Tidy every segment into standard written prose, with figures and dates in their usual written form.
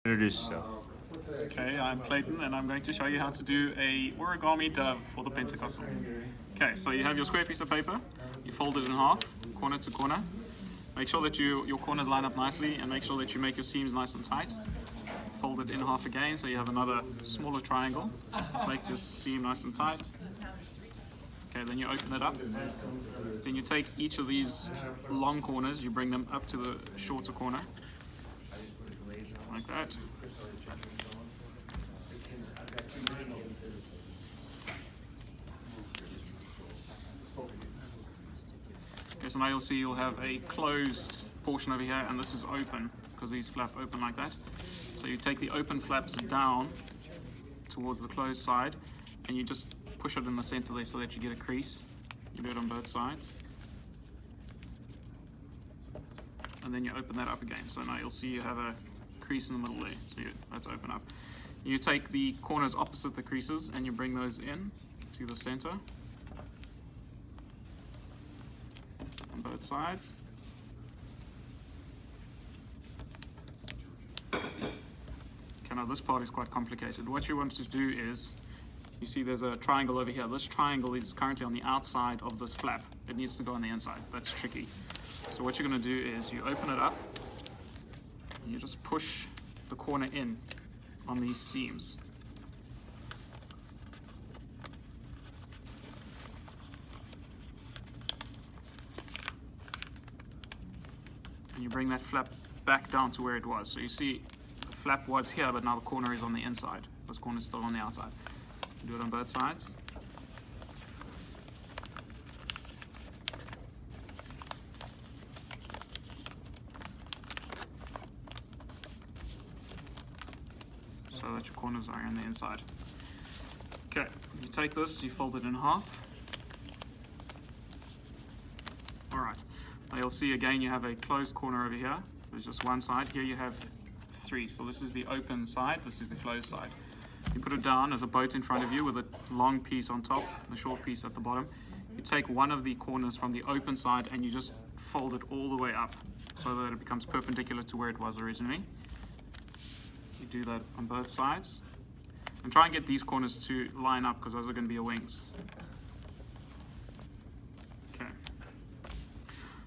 해주시죠. Okay, I'm Clayton and I'm going to show you how to do a origami dove for the Pentecostal. Okay, so you have your square piece of paper, you fold it in half, corner to corner. Make sure that your corners line up nicely and make sure that you make your seams nice and tight. Fold it in half again so you have another smaller triangle. Let's make this seam nice and tight. Okay, then you open it up. Then you take each of these long corners, you bring them up to the shorter corner, like that. Okay, so now you'll see you'll have a closed portion over here, and this is open because these flap open like that. So you take the open flaps down towards the closed side, and you just push it in the center there so that you get a crease. You do it on both sides. And then you open that up again. So now you'll see you have a crease in the middle there. So that's open up. You take the corners opposite the creases and you bring those in to the center on both sides. Okay, now this part is quite complicated. What you want to do is, you see there's a triangle over here. This triangle is currently on the outside of this flap. It needs to go on the inside. That's tricky. So what you're going to do is you open it up and you just push the corner in on these seams. And you bring that flap back down to where it was. So you see the flap was here, but now the corner is on the inside. This corner is still on the outside. Do it on both sides. So that your corners are on the inside. Okay, you take this, you fold it in half. Alright, now you'll see again you have a closed corner over here. There's just one side. Here you have three. So this is the open side, this is the closed side. You put it down as a boat in front of you with a long piece on top, the short piece at the bottom. You take one of the corners from the open side and you just fold it all the way up so that it becomes perpendicular to where it was originally. You do that on both sides. And try and get these corners to line up because those are going to be your wings. Okay.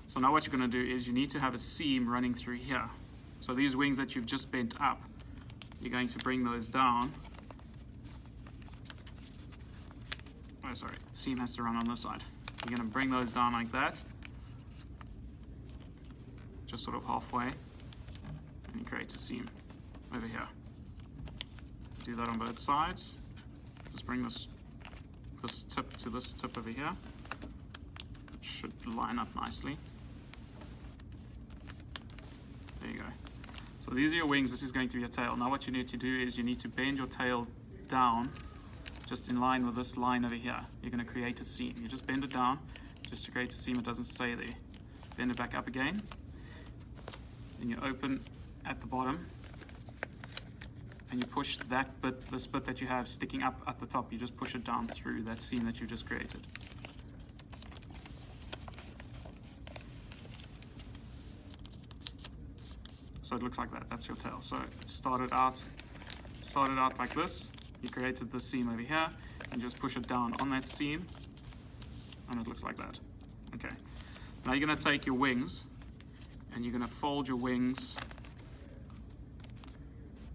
So now what you're going to do is you need to have a seam running through here. So these wings that you've just bent up, you're going to bring those down. Oh, sorry, the seam has to run on this side. You're going to bring those down like that, just sort of halfway, and you create a seam over here. Do that on both sides. Just bring this tip to this tip over here. It should line up nicely. There you go. So these are your wings, this is going to be your tail. Now what you need to do is you need to bend your tail down just in line with this line over here. You're going to create a seam. You just bend it down just to create a seam, it doesn't stay there. Bend it back up again. Then you open at the bottom and you push that bit, this bit that you have sticking up at the top, you just push it down through that seam that you just created. So it looks like that, that's your tail. So it started out like this. You created this seam over here and just push it down on that seam and it looks like that. Okay. Now you're going to take your wings and you're going to fold your wings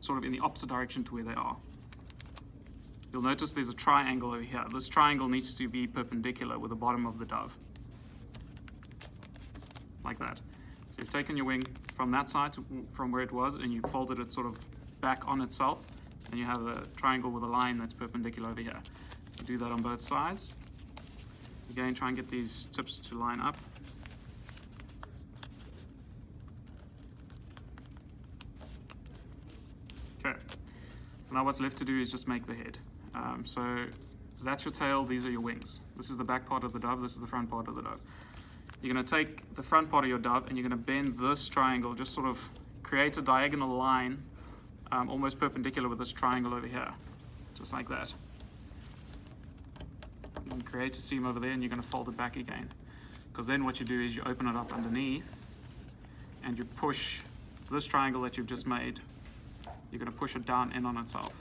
sort of in the opposite direction to where they are. You'll notice there's a triangle over here. This triangle needs to be perpendicular with the bottom of the dove. Like that. So you've taken your wing from that side from where it was and you folded it sort of back on itself and you have a triangle with a line that's perpendicular over here. You do that on both sides. Again, try and get these tips to line up. Okay. Now what's left to do is just make the head. So that's your tail, these are your wings. This is the back part of the dove, this is the front part of the dove. You're going to take the front part of your dove and you're going to bend this triangle, just sort of create a diagonal line almost perpendicular with this triangle over here, just like that. And create a seam over there and you're going to fold it back again. Because then what you do is you open it up underneath and you push this triangle that you've just made you're going to push it down in on itself.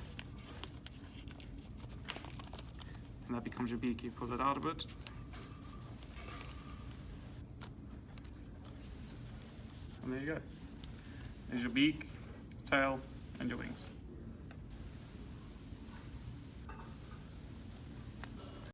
And that becomes your beak. You pull it out a bit. And there you go. There's your beak, tail, and your wings.